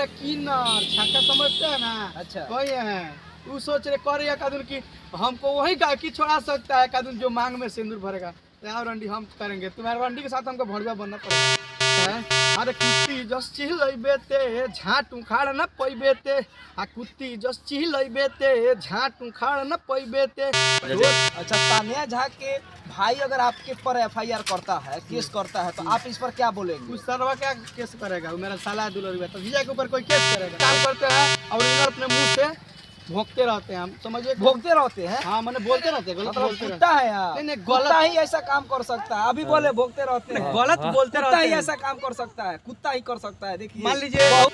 किन्नर है किन्नर छक्का समझते हैं ना। अच्छा वही है। तू सोच रहे करेगा कादुन की हमको वही गायकी छोड़ा सकता है कादुन जो मांग में सिंदूर भरेगा। यार रंडी हम करेंगे तुम्हारे रंडी के साथ हमको भड़वा बनना पड़ेगा। अरे कुत्ती जस चिल्लैबे ते झाट उखाड़ न पैबे ते आ कुत्ती जस चिल्लैबे ते झाट उखाड़ न पैबे ते। अच्छा, तानिया झा के भाई अगर आपके पर एफआईआर करता है, केस करता है, तो आप इस पर क्या बोलेंगे? उस सरवा क्या केस करेगा? वो मेरा साला दुलर तो भैया के ऊपर कोई केस करेगा? काम करते हैं और इधर अपने मुंह से भोंकते रहते हैं। हम समझिए भोगते रहते हैं। हाँ मैंने बोलते रहते हैं गलत मतलब बोलते रहते कुत्ता है यार। नहीं, नहीं, कुत्ता ही ऐसा काम कर सकता है। अभी बोले भोगते रहते हैं। गलत बोलते कुत्ता ही रहते हैं। ऐसा काम कर सकता है, कुत्ता ही कर सकता है। देखिए मान लीजिए कौन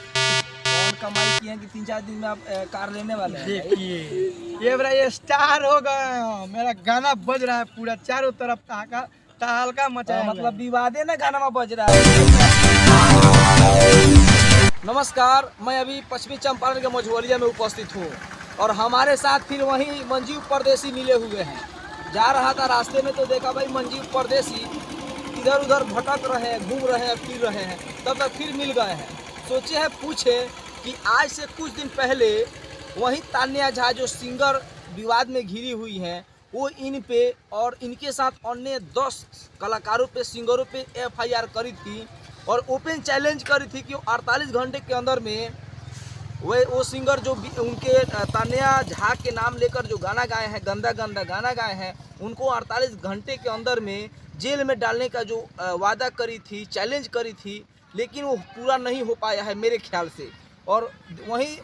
कमाई किए कि 3-4 दिन में आप कार लेने वाले हैं। देखिए ये बड़ा ये स्टार हो गए। मेरा गाना बज रहा है पूरा चारों तरफ तहलका मचा है। मतलब विवादे ना गाना में बज रहा है। नमस्कार, मैं अभी पश्चिमी चंपारण के मझौलिया में उपस्थित हूँ और हमारे साथ फिर वहीं मंजीव परदेसी मिले हुए हैं। जा रहा था रास्ते में तो देखा भाई मंजीव परदेसी इधर उधर भटक रहे हैं, घूम रहे हैं, फिर रहे हैं। तब तक फिर मिल गए हैं। सोचे हैं पूछे कि आज से कुछ दिन पहले वहीं तान्या झा जो सिंगर विवाद में घिरी हुई हैं, वो इन पे और इनके साथ अन्य 10 कलाकारों पे, सिंगरों पे एफआईआर करी थी और ओपन चैलेंज करी थी कि 48 घंटे के अंदर में वो सिंगर जो उनके तान्या झा के नाम लेकर जो गाना गाए हैं, गंदा गंदा गाना गाए हैं, उनको 48 घंटे के अंदर में जेल में डालने का जो वादा करी थी, चैलेंज करी थी, लेकिन वो पूरा नहीं हो पाया है मेरे ख्याल से। और वहीं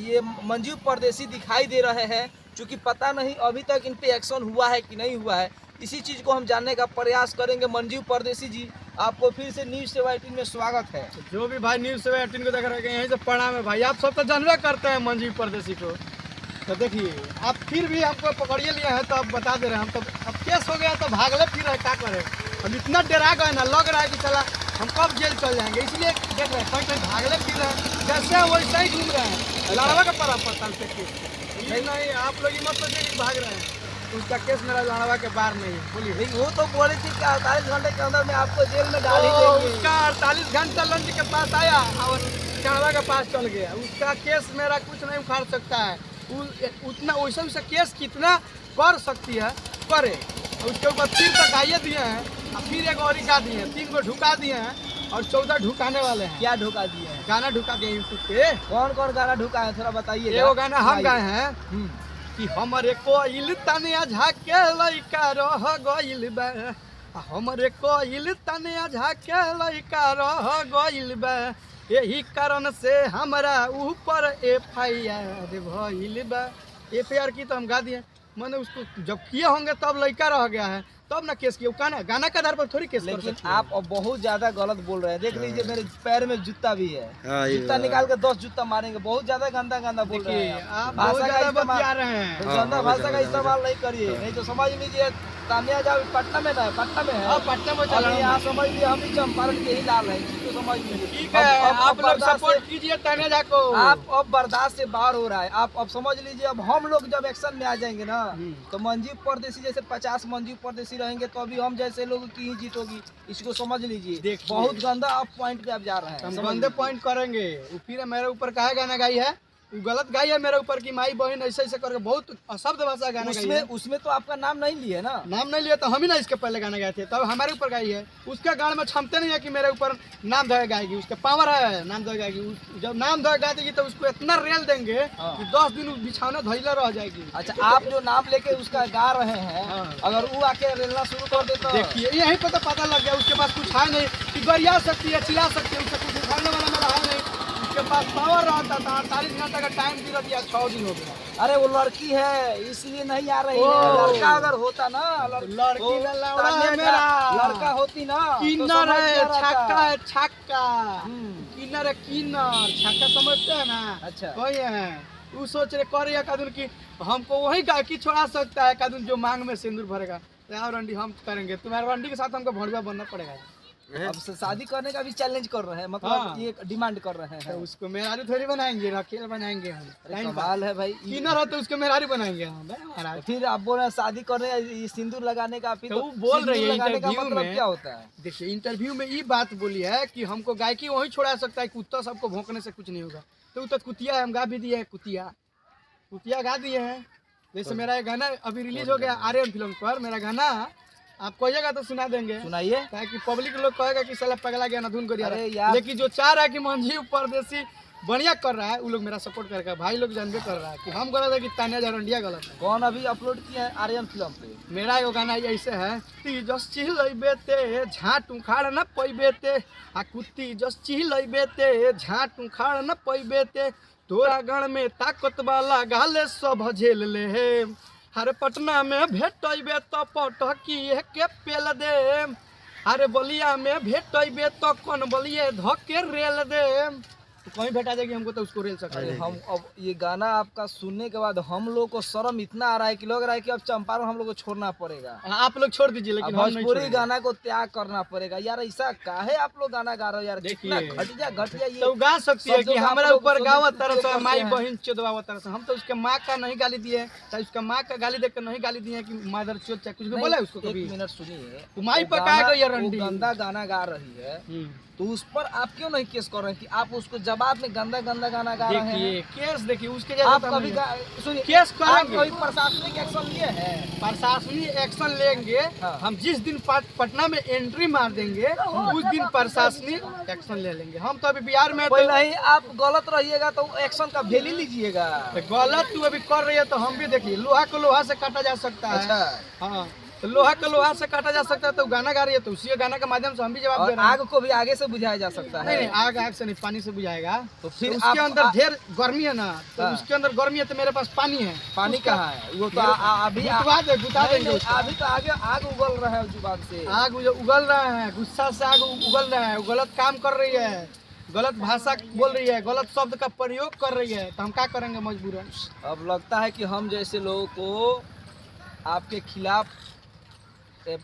ये मंजीव परदेसी दिखाई दे रहे हैं, क्योंकि पता नहीं अभी तक इन पे एक्शन हुआ है कि नहीं हुआ है। इसी चीज़ को हम जानने का प्रयास करेंगे। मंजीव परदेसी जी, आपको फिर से न्यूज़ सेवा 18 में स्वागत है। जो भी भाई न्यूज़ सेवा 18 को देख रहे हैं यहीं से प्रणाम है भाई। आप सब तो जानवे करते हैं मंजीव परदेसी को। तो देखिए आप फिर भी हमको पकड़िए लिए हैं तो आप बता दे रहे हैं। हम तो अब केस हो गया तो भागले फिर रहे, क्या करें? हम इतना डरा गए ना, लग रहा है कि चला हम कब जेल चल जाएंगे, इसलिए देख रहे हैं कहीं कहीं भागले फिर रहे हैं। जैसे हैं वैसे ही घूम रहे हैं। लड़वा का पड़ा पता से नहीं, आप लोग ही मत सोचिए कि भाग रहे हैं। उसका केस मेरा लड़वा के बाहर नहीं है। बोलिए नहीं, वो तो बोले थी कि 48 घंटे के अंदर में आपको जेल में डाल ही देंगे। उसका 48 घंटा लंच के पास आया और लड़वा के पास चल गया। उसका केस मेरा कुछ नहीं उखाड़ सकता है। उतना वैसे उसका केस कितना कर सकती है करे। उसके ऊपर 3 तक आइए दिए हैं और फिर एक और ढुका दिए हैं, 3 को ढुका दिए हैं और 14 ढुकाने वाले हैं। क्या ढुका दिए हैं? गाना ढुका दिए यूट्यूब पे। कौन कौन गाना ढुका है, थोड़ा बताइए। एगो गाना हम गाए हैं कि हमरे कोइल तनिया झाके लइका रह गइल बा, हमरे कोइल तनिया झाके लइका रह गइल बा, यही कारण से हमरा ऊपर एफआईआर भइल बा। एफआईआर की तो हम गा दिए, मैंने उसको जब किए होंगे तब लड़का रह गया है तब ना केस किया। गाना के आधार पर थोड़ी केस कर सकते हैं। लेकिन आप अब बहुत ज्यादा गलत बोल रहे हैं। देख लीजिए मेरे पैर में जूता भी है। जूता निकाल के 10 जूता मारेंगे। बहुत ज्यादा गंदा गंदा बोल रहे हैं आप बहुत ज्यादा बतिया रहे हैं। गंदा भाषा का इस्तेमाल नहीं करिए, नहीं तो समझ लीजिए तानिया झा पटना में ना है, पटना में है। पटना में चल रहा है। यहाँ समझ लीजिए हम ही चंपारण के ही लाल हैं, तो समझ लीजिए। ठीक है, आप लोग सपोर्ट कीजिए तानिया झा को। आप अब बर्दाश्त से बाहर हो रहा है। आप अब समझ लीजिए, अब हम लोग जब एक्शन में आ जाएंगे ना, तो मंजीव परदेसी जैसे 50 मंजीव परदेसी रहेंगे तो अभी हम जैसे लोगों की ही जीत होगी। इसको समझ लीजिए। बहुत गंदा आप पॉइंट पे आप जा रहे हैं। हम गंदे पॉइंट करेंगे। फिर मेरे ऊपर काहे गाना गाई है? गलत गाई है मेरे ऊपर की माई बहन ऐसे ऐसे करके बहुत अशब्द भाषा गाना गाई है। उसमें तो आपका नाम नहीं लिए ना। नाम नहीं लिया तो हम ही ना इसके पहले गाना गाए थे, तब हमारे ऊपर गाई है। उसके गाने में क्षमता नहीं है कि मेरे ऊपर नाम धोए गाएगी। उसके पावर है नाम धोए गाएगी। जब नाम धोए गा देगी तो उसको इतना रेल देंगे कि 10 दिन बिछौना धोइला रह जाएगी। अच्छा, आप जो नाम लेके उसका गा रहे हैं, अगर वो आके रेलना शुरू कर दे तो देखिए यहीं पर तो पता लग गया उसके पास कुछ है नहीं कि गरिया सकती है, चिल्ला सकती है। उससे कुछ उखाड़ने वाला मेरा है नहीं। उसके पास पावर रहता था। 48 घंटा का टाइम दिया दिया, 6 दिन हो गया। अरे वो लड़की है इसलिए नहीं आ रही है। लड़का अगर होता ना, लड़की ना लौड़ा है मेरा। लड़का होती ना तो किन्नर है, समझ में छक्का आता। है, छक्का किन्नर है किन्नर छक्का समझते हैं ना। अच्छा, वही है। तू सोच रहे करेगा कादुन की हमको वही गायकी छोड़ा सकता है कादुन जो मांग में सिंदूर भरेगा। यार रंडी हम करेंगे तुम्हारे रंडी के साथ हमको भड़वा बनना पड़ेगा। अब से शादी करने का भी चैलेंज कर रहे हैं, मतलब हाँ। ये डिमांड कर रहे तो हैं। उसको मेहरारू थोड़ी बनाएंगे, रखेल बनाएंगे हम। अरे कमाल है भाई। किनर हो तो उसको मेहरारू बनाएंगे हम महाराज। फिर आप बोल रहे हैं शादी करने ये सिंदूर लगाने का, फिर तो वो बोल रही है सिंदूर लगाने का इंटरव्यू मतलब में। क्या होता है? देखिए इंटरव्यू में ये बात बोली है कि हमको गायकी वही छोड़ा सकता है, कुत्ता सबको भौंकने से कुछ नहीं होगा। तो वो तो कुतिया है, हम गा भी दिए हैं, कुतिया गा दिए हैं। जैसे मेरा एक गाना अभी रिलीज हो गया आर्यन फिल्म पर, मेरा गाना आप कहिएगा तो सुना देंगे, सुनाइए। ताकि पब्लिक लोग कहेगा कि साला पगला गया ना धुन कर अरे यार। लेकिन जो चाह रहा है कि मंजीव परदेसी बढ़िया कर रहा है, वो लोग मेरा सपोर्ट करेगा। भाई लोग जानबे कर रहा है कि हम गलत है कि तानिया जरंडिया गलत है। कौन अभी अपलोड किया है आर्यन फिल्म पे? मेरा एगो गाना ऐसे है, कुत्ती जस चिल्लैबे ते झाट उखाड़ न पैबे ते, आ कुत्ती जस चिल्लैबे ते झाट उखाड़ न पैबे ते, तोरा गण में ताकत वाला गाले सब झेल ले हे, हरे पटना में भेटैबे तो पटकी के पेल दे, अरे बलिया में भेटैबे तो कौन बलिए धके रेल दे। तो कहीं भेटा जाएगी हमको तो उसको रेल सकते अरे हैं। हम अब ये गाना आपका सुनने के बाद हम लोग को शर्म इतना आ रहा है कि लग रहा है कि अब चंपारण हम लोग को छोड़ना पड़ेगा। आप लोग छोड़ दीजिए, लेकिन हम नहीं भोजपुरी छोड़ेंगे। गाना को त्याग करना पड़ेगा यार। ऐसा काहे आप लोग गाना गा रहे हो यार? कितना देखिए। घटिया ये। तो गा सकती है शब्दों कि का हमारे आप लोग ऊपर सुनने गावत की तरह कोशिश से करते माई हैं। बहन चोदवावत तरह से। हम तो उसके माँ का नहीं गाली दिए, चाहे उसका माँ का गाली देकर नहीं गाली दिए कि मादर चोद चाहे कुछ भी नहीं, बोला है उसको कभी। एक मिनट सुनिए। तो माई वो पर गाना- काहे गई है वो रंडी? गंदा गाना गा रही है, तो उस पर आप क्यों नहीं केस कर रहे हैं कि आप उसको जवाब में गंदा गंदा गाना गा रहे हैं? देखिए केस देखिए उसके जैसा आप तो कभी हम सुनिए, केस आप करेंगे। कभी प्रशासनिक एक्शन लिए हैं? प्रशासनिक एक्शन लेंगे। हाँ। हम जिस दिन पटना में एंट्री मार देंगे उस दिन प्रशासनिक एक्शन ले लेंगे। हम तो अभी बिहार में कोई तो नहीं, आप गलत रहिएगा तो एक्शन का भेल ही लीजिएगा। गलत तू अभी कर रही है, तो हम भी देखिए लोहा को लोहा से काटा जा सकता है। अच्छा, हाँ, तो लोहा को लोहा से काटा जा सकता है। तो गाना गा रही है तो उसी गाना के माध्यम से हम भी जवाब दे और रहे हैं। आग को भी आगे से बुझाया जा सकता नहीं है। नहीं, आग से नहीं, पानी से बुझाएगा। तो तो फिर उसके अंदर ढेर गर्मी है ना, तो हाँ। उसके अंदर गर्मी है तो मेरे पास पानी है। पानी उसका- कहाँ है? वो तो अभी बुतवा नहीं, देंगे उसको। अभी तो आगे आग उगल रहा है जुबान से। आग उगल रहा है, गुस्सा से आग उगल रहा है, वो गलत काम कर रही है, गलत भाषा बोल रही है, गलत शब्द का प्रयोग कर रही है, तो हम क्या करेंगे मजबूरन। अब लगता है कि हम जैसे लोगों को आपके खिलाफ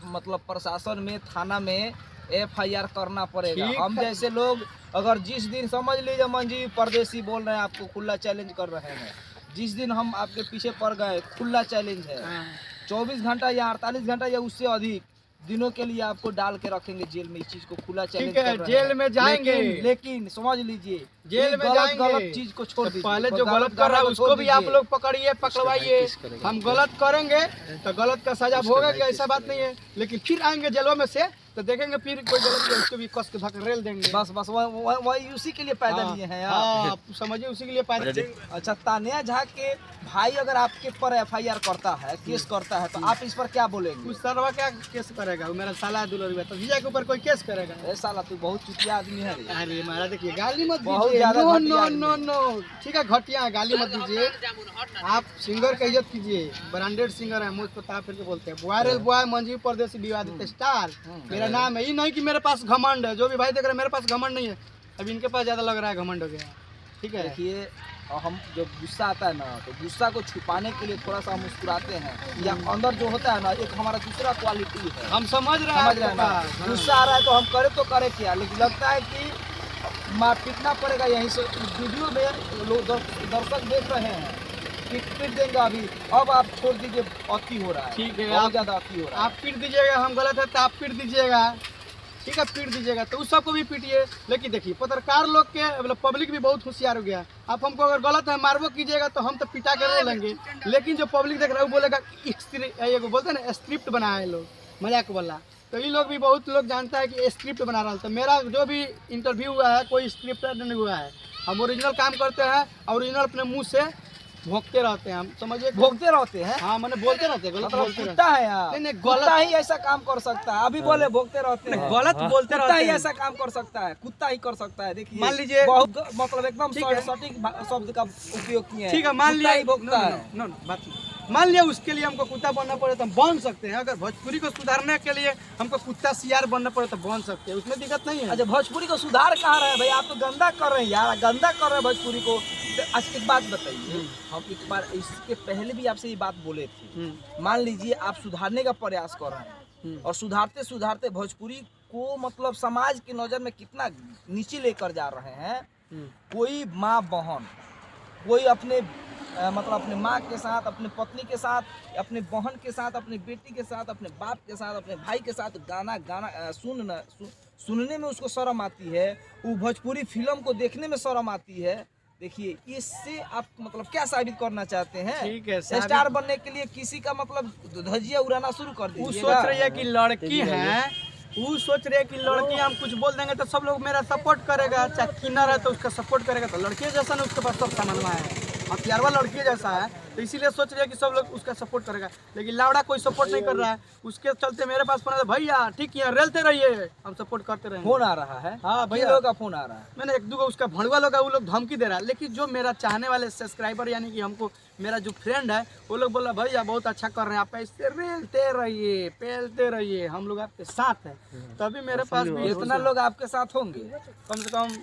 मतलब प्रशासन में, थाना में FIR करना पड़ेगा। ठीक हम है। जैसे लोग अगर जिस दिन समझ लीजिए मंजीव परदेसी बोल रहे हैं, आपको खुला चैलेंज कर रहे हैं, जिस दिन हम आपके पीछे पड़ गए, खुला चैलेंज है, 24 घंटा या 48 घंटा या उससे अधिक दिनों के लिए आपको डाल के रखेंगे जेल में। इस चीज को खुला चैलेंज ठीक है, कर रहे हैं। जेल में जाएंगे। लेकिन समझ लीजिए, जेल ये में गलत जाएंगे। गलत चीज को छोड़ तो दीजिए। पहले जो गलत कर गाना रहा है को उसको छोड़ भी आप दीजिए। लोग पकड़िए, पकड़वाइए। किस करेगा? हम गलत करेंगे तो गलत का सजा भोगेंगे, ऐसा बात नहीं है। लेकिन फिर आएंगे जेलों में से तो देखेंगे फिर कोई गलत किया उसको भी कस के धकेल देंगे। बस वही उसी के लिए पैदा लिए हैं आप। हाँ, आप समझिए उसी के लिए पैदा। अच्छा, तानिया झा के भाई अगर आपके पर FIR करता है, केस करता है, तो आप इस पर क्या बोलेंगे? उस सरवा क्या केस करेगा? वो मेरा साला दुलर तो जीजा के ऊपर कोई केस करेगा? ए साला तू बहुत चुतिया आदमी है रे। अरे महाराज देखिए, गाली मत बहुत दीजिए। ज्यादा नो घटिया नो आदमी नो नो, ठीक है घटिया है, गाली मत दीजिए। आप सिंगर का इज्जत कीजिए, ब्रांडेड सिंगर है, मुझ प्रताप करके बोलते हैं। वायरल बॉय मंजीव परदेसी विवादित स्टार मेरा नाम है। ये नहीं कि मेरे पास घमंड है, जो भी भाई देख रहे हैं मेरे पास घमंड नहीं है। अभी इनके पास ज्यादा लग रहा है घमंड हो गया, ठीक है। देखिए, हम जब गुस्सा आता है ना, तो गुस्सा को छुपाने के लिए थोड़ा सा मुस्कुराते हैं, या अंदर जो होता है ना, एक हमारा दूसरा क्वालिटी है। हम समझ रहे समझ रहे हैं ना? हैं। गुस्सा आ रहा है तो हम करे तो करे क्या, लेकिन लगता है कि मार पीटना पड़ेगा। यहीं से वीडियो में लोग दर्शक देख रहे हैं, पीट देंगे अभी। अब आप छोड़ दीजिए, अति हो रहा है। ठीक है, बहुत आप- ज्यादा अति हो रहा है। आप पीट दीजिएगा, हम गलत है तो आप पीट दीजिएगा, ठीक है, पीट दीजिएगा तो उस सबको भी पीटिए। लेकिन देखिए पत्रकार लोग के मतलब पब्लिक भी बहुत होशियार हो गया। आप हमको अगर गलत है मारबो कीजिएगा तो हम तो पिटा के रो लेंगे। लेकिन जो पब्लिक देख रहा है वो बोलेगा ये बोलते हैं ना स्क्रिप्ट बनाया है लोग, मजाक वाला। तो ये लोग भी बहुत लोग जानता है कि स्क्रिप्ट बना रहा है। तो मेरा जो भी इंटरव्यू हुआ है कोई स्क्रिप्ट नहीं हुआ है। हम ओरिजिनल काम करते हैं, ओरिजिनल अपने मुँह से भोंकते रहते हैं। हम समझिए भोगते रहते हैं, हाँ मैंने बोलते रहते हैं, गलत मतलब बोलते रहते कुत्ता है यार। नहीं, नहीं, कुत्ता ही ऐसा काम कर सकता है। अभी बोले भोगते रहते हैं, हैं। गलत बोलते कुत्ता ही रहते हैं। ऐसा काम कर सकता है, कुत्ता ही कर सकता है। देखिए, मान लीजिए- बहुत मतलब एकदम ठीक है। सटीक शब्द का उपयोग किए हैं। ठीक है, मान कुत्ता लिया ही भोगता है। नो, बात नहीं। मान लिया उसके लिए हमको कुत्ता बनना पड़े तो हम बन सकते हैं। अगर भोजपुरी को सुधारने के लिए हमको कुत्ता सियार बनना पड़े तो बन सकते हैं, उसमें दिक्कत नहीं है। अच्छा, भोजपुरी को सुधार कहाँ रहे भाई? आप तो गंदा कर रहे हैं यार, गंदा कर रहे हैं भोजपुरी को। तो आज एक बात बताइए, हम एक बार इसके पहले भी आपसे ये बात बोले थे। मान लीजिए आप सुधारने का प्रयास कर रहे हैं, और सुधारते सुधारते भोजपुरी को मतलब समाज की नज़र में कितना नीचे लेकर जा रहे हैं। कोई माँ बहन, कोई अपने मतलब अपने माँ के साथ, अपने पत्नी के साथ, अपने बहन के साथ, अपने बेटी के साथ, अपने बाप के साथ, अपने भाई के साथ गाना सुनने में उसको शर्म आती है, वो भोजपुरी फिल्म को देखने में शर्म आती है। देखिए, इससे आप मतलब क्या साबित करना चाहते हैं? ठीक है, स्टार बनने के लिए किसी का मतलब धजिया उड़ाना शुरू कर वो दीजिएगा। सोच रही है कि लड़की है, वो सोच रही है कि लड़की हम कुछ बोल देंगे तो सब लोग मेरा सपोर्ट करेगा, चाहे किन्नर है तो उसका सपोर्ट करेगा। तो लड़की जैसा ना उसके पास सब सामान है, हथियारवा लड़की जैसा है, तो इसीलिए सोच रही है कि सब लोग उसका सपोर्ट करेगा। लेकिन लावड़ा कोई सपोर्ट नहीं कर रहा है, उसके चलते मेरे पास फोन है, भैया ठीक है रेलते रहिए, हम सपोर्ट करते रहेंगे। फोन आ रहा है? हाँ भैया, लोगों का फोन आ रहा है। मैंने एक दो उसका भड़वा लोग वो लोग धमकी दे रहा है। लेकिन जो मेरा चाहने वाले सब्सक्राइबर यानी कि हमको मेरा जो फ्रेंड है वो लोग बोला भैया बहुत अच्छा कर रहे हैं आप, ऐसे रेलते रहिए, पेलते रहिए, हम लोग आपके साथ हैं। तभी मेरे पास भी इतना लोग आपके साथ होंगे, कम से कम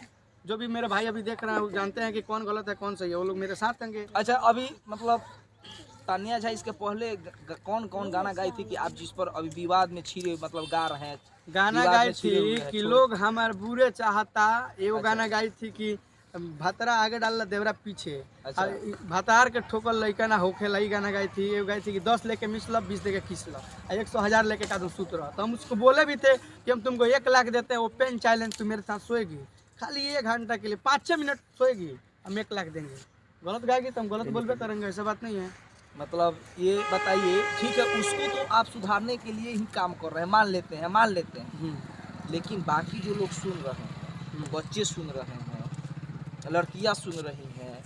जो भी मेरे भाई अभी देख रहे हैं वो जानते हैं कि कौन गलत है कौन सही है, वो लोग मेरे साथ होंगे। अच्छा, अभी मतलब तानिया झा इसके पहले कौन कौन गाना गाई थी कि आप जिस पर अभी विवाद में छिड़े मतलब गा रहे हैं? गाना गाई थी कि लोग हमारे बुरे चाहता, एगो गाना गाई थी कि भतरा आगे डाल देवरा पीछे, अच्छा। भतार के ठोकर लइका ना होखे लई गाना गाई थी। एगो गाई थी कि 10 लेके मिसला 20 लेके खिसला, 100,000 लेके का सूत रहा। तो हम उसको बोले भी थे कि हम तुमको 1 लाख देते हैं, वो पेन चैलेंज तू मेरे साथ सोएगी खाली 1 घंटा के लिए, 5-6 मिनट सोएगी, हम 1 लाख देंगे। गलत गाएगी तो हम गलत बोलबे करेंगे, ऐसा बात नहीं है। मतलब ये बताइए, ठीक है उसको तो आप सुधारने के लिए ही काम कर रहे हैं, मान लेते हैं, लेकिन बाकी जो लोग सुन रहे हैं, बच्चे सुन रहे हैं, लड़कियां सुन रही हैं,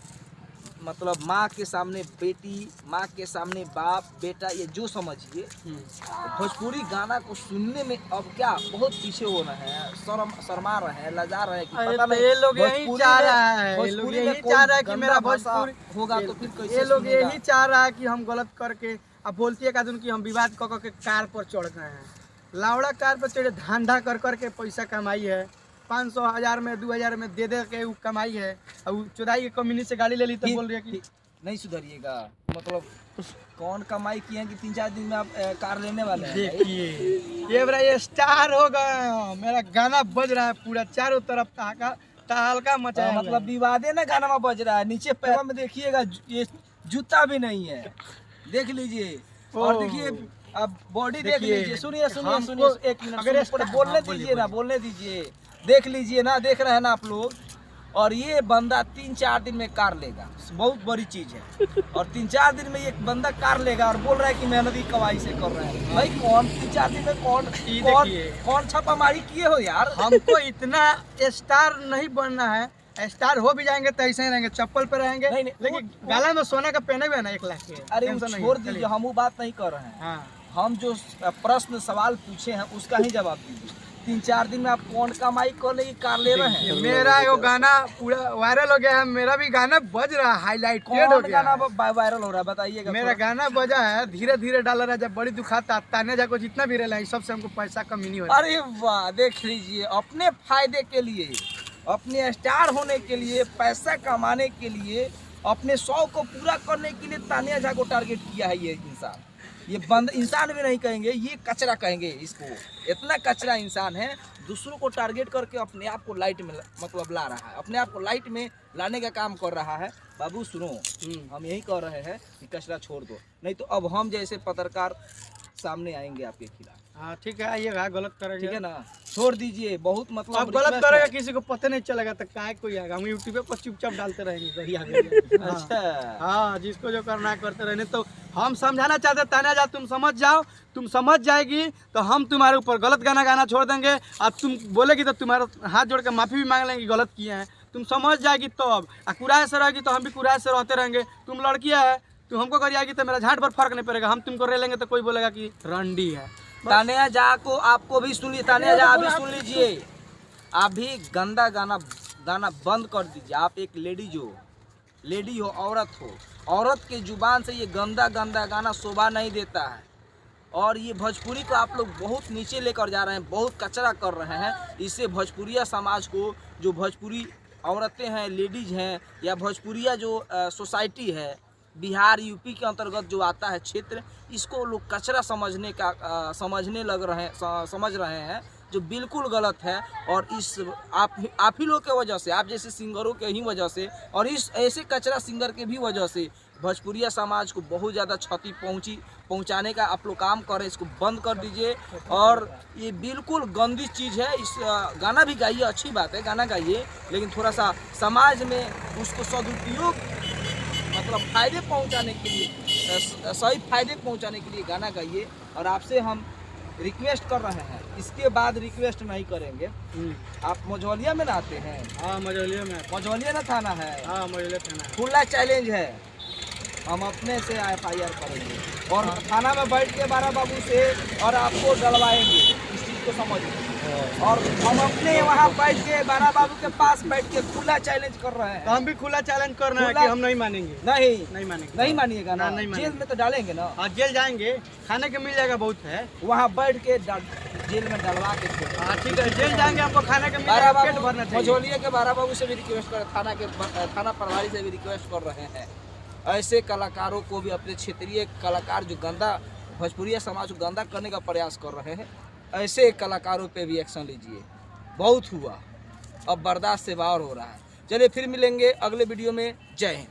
मतलब माँ के सामने बेटी, माँ के सामने बाप बेटा, ये जो समझिए भोजपुरी गाना को सुनने में अब क्या बहुत पीछे हो रहे हैं, शर्मा रहे हैं, लजा रहे हैं कि पता नहीं ये लोग यही चाह रहा है, ये लोग यही चाह रहा है कि मेरा भोजपुरी होगा तो फिर कैसे? ये लोग यही चाह रहा है कि हम गलत करके, अब बोलती है कादून की हम विवाद कर के कार पर चढ़ गए हैं। लावड़ा कार पर चढ़े धंधा कर करके पैसा कमाई है, 500,000 में 2,000 में दे दे के वो कमाई है। अब चुराई के कम्युनिटी से गाड़ी ले ली तो बोल रही है कि नहीं सुधरिएगा। मतलब कौन कमाई किए कि 3-4 दिन में आप कार लेने वाले हैं? देखिए ये बड़ा ये स्टार हो गए, मेरा गाना बज रहा है पूरा चारों तरफ, तहलका मचा। मतलब विवादे ना गाना में बज रहा है, नीचे पैर में देखिएगा ये जूता भी नहीं है, देख लीजिए। और देखिए अब बॉडी देख लीजिए, सुनिए एक मिनट, अगर बोलने दीजिए ना, बोलने दीजिए, देख लीजिए ना, देख रहे हैं ना आप लोग। और ये बंदा 3-4 दिन में कार लेगा, बहुत बड़ी चीज है। और 3-4 दिन में ये बंदा कार लेगा और बोल रहा है कि मेहनती कमाई से कर रहे हैं। भाई कौन 3-4 दिन में कौन छापामारी किए हो यार? हमको इतना स्टार नहीं बनना है, स्टार हो भी जाएंगे तो ऐसे ही रहेंगे, चप्पल पे रहेंगे। नहीं, लेकिन गाला में सोने का पहने हुए ना 1 लाख के। अरे छोड़ दीजिए, हम वो बात नहीं कर रहे हैं। हम जो प्रश्न सवाल पूछे हैं उसका ही जवाब दीजिए। 3-4 दिन में आप कौन कमाई कर ले कार ले रहे हैं? मेरा वो गाना पूरा वायरल हो गया है, मेरा भी गाना बज रहा है, हाईलाइटेड हो गया। गाना वायरल हो रहा है बताइएगा? मेरा गाना बजा है, धीरे धीरे डाल रहा है, जब बड़ी दुखाता ताने जाको जितना भी रहा है सबसे हमको पैसा कमी नहीं हो रहा। अरे वाह, देख लीजिए, अपने फायदे के लिए, अपने स्टार होने के लिए, पैसा कमाने के लिए, अपने शौक को पूरा करने के लिए तानिया झा को टारगेट किया है ये इंसान। ये बंद इंसान भी नहीं कहेंगे, ये कचरा कहेंगे इसको। इतना कचरा इंसान है, दूसरों को टारगेट करके अपने आप को लाइट में मतलब ला रहा है, अपने आप को लाइट में लाने का काम कर रहा है। बाबू सुनो, हम यही कह रहे हैं कि कचरा छोड़ दो, नहीं तो अब हम जैसे पत्रकार सामने आएंगे आपके खिलाफ। हाँ ठीक है, आइएगा, गलत करेंगे, ठीक है ना, छोड़ दीजिए। बहुत मतलब अब गलत करेगा किसी को पता नहीं चलेगा तो काय कोई आएगा, हम यूट्यूब पर चुपचाप डालते रहेंगे। अच्छा हाँ, जिसको जो करना है करते रहने। तो हम समझाना चाहते तानिया झा, तुम समझ जाओ, तुम समझ जाएगी तो हम तुम्हारे ऊपर गलत गाना गाना छोड़ देंगे। अब तुम बोलेगी तो तुम्हारा हाथ जोड़ के माफ़ी भी मांग लेंगे गलत किए हैं, तुम समझ जाएगी तो। अब कुराए से रहेगी तो हम भी कुराए से रहते रहेंगे। तुम लड़कियाँ है, तुम हमको करिएगी तो मेरा झाट पर फर्क नहीं पड़ेगा, हम तुमको रह लेंगे तो कोई बोलेगा कि रंडी है। तानिया झा को आपको भी सुन लीजिए, तानिया झा आप भी सुन लीजिए, आप भी गंदा गाना बंद कर दीजिए। आप एक लेडी हो, औरत के जुबान से ये गंदा गाना शोभा नहीं देता है। और ये भोजपुरी को आप लोग बहुत नीचे लेकर जा रहे हैं, बहुत कचरा कर रहे हैं। इससे भोजपुरिया समाज को, जो भोजपुरी औरतें हैं, लेडीज हैं, या भोजपुरिया जो सोसाइटी है बिहार यूपी के अंतर्गत जो आता है क्षेत्र, इसको लोग कचरा समझ रहे हैं। जो बिल्कुल गलत है। और इस आप ही लोग के वजह से, आप जैसे सिंगरों के ही वजह से और इस ऐसे कचरा सिंगर के भी वजह से भोजपुरिया समाज को बहुत ज़्यादा क्षति पहुंचाने का आप लोग काम कर रहे हैं। इसको बंद कर दीजिए। और ये बिल्कुल गंदी चीज़ है। इस गाना भी गाइए, अच्छी बात है, गाना गाइए, लेकिन थोड़ा सा समाज में उसको सदुपयोग मतलब फ़ायदे पहुंचाने के लिए, सही फायदे पहुंचाने के लिए गाना गाइए। और आपसे हम रिक्वेस्ट कर रहे हैं, इसके बाद रिक्वेस्ट नहीं करेंगे। आप मझौलिया में ना आते हैं? हाँ मझौलिया में। मझौलिया ना थाना है? हाँ मझौलिया थाना। खुला चैलेंज है, हम अपने से FIR करेंगे और थाना में बैठ के बारा बाबू से और आपको डलवाएंगे। इस चीज़ को समझिए। और हम अपने वहाँ बैठ के बारा बाबू के पास बैठ के खुला चैलेंज कर रहे हैं। तो हम भी खुला चैलेंज कर रहे हैं कि हम नहीं मानेंगे। नहीं मानेंगे। नहीं मानिएगा ना? नहीं मानेंगे। जेल में तो डालेंगे ना? हाँ जेल जाएंगे, खाने के मिल जाएगा, बहुत है वहाँ बैठ के जेल में डलवा के छोड़ेंगे। हाँ ठीक है, जेल जाएंगे, आपको खाने के मिल बारा जाएगा, पेट बाबू भरना चाहिए। मझौलिया के बारा बाबू से भी रिक्वेस्ट कर, थाना प्रभारी से भी रिक्वेस्ट कर रहे हैं, ऐसे कलाकारों को भी, अपने क्षेत्रीय कलाकार जो गंदा भोजपुरिया समाज को गंदा करने का प्रयास कर रहे हैं, ऐसे कलाकारों पे भी एक्शन लीजिए। बहुत हुआ, अब बर्दाश्त से बाहर हो रहा है। चलिए फिर मिलेंगे अगले वीडियो में। जय हिंद।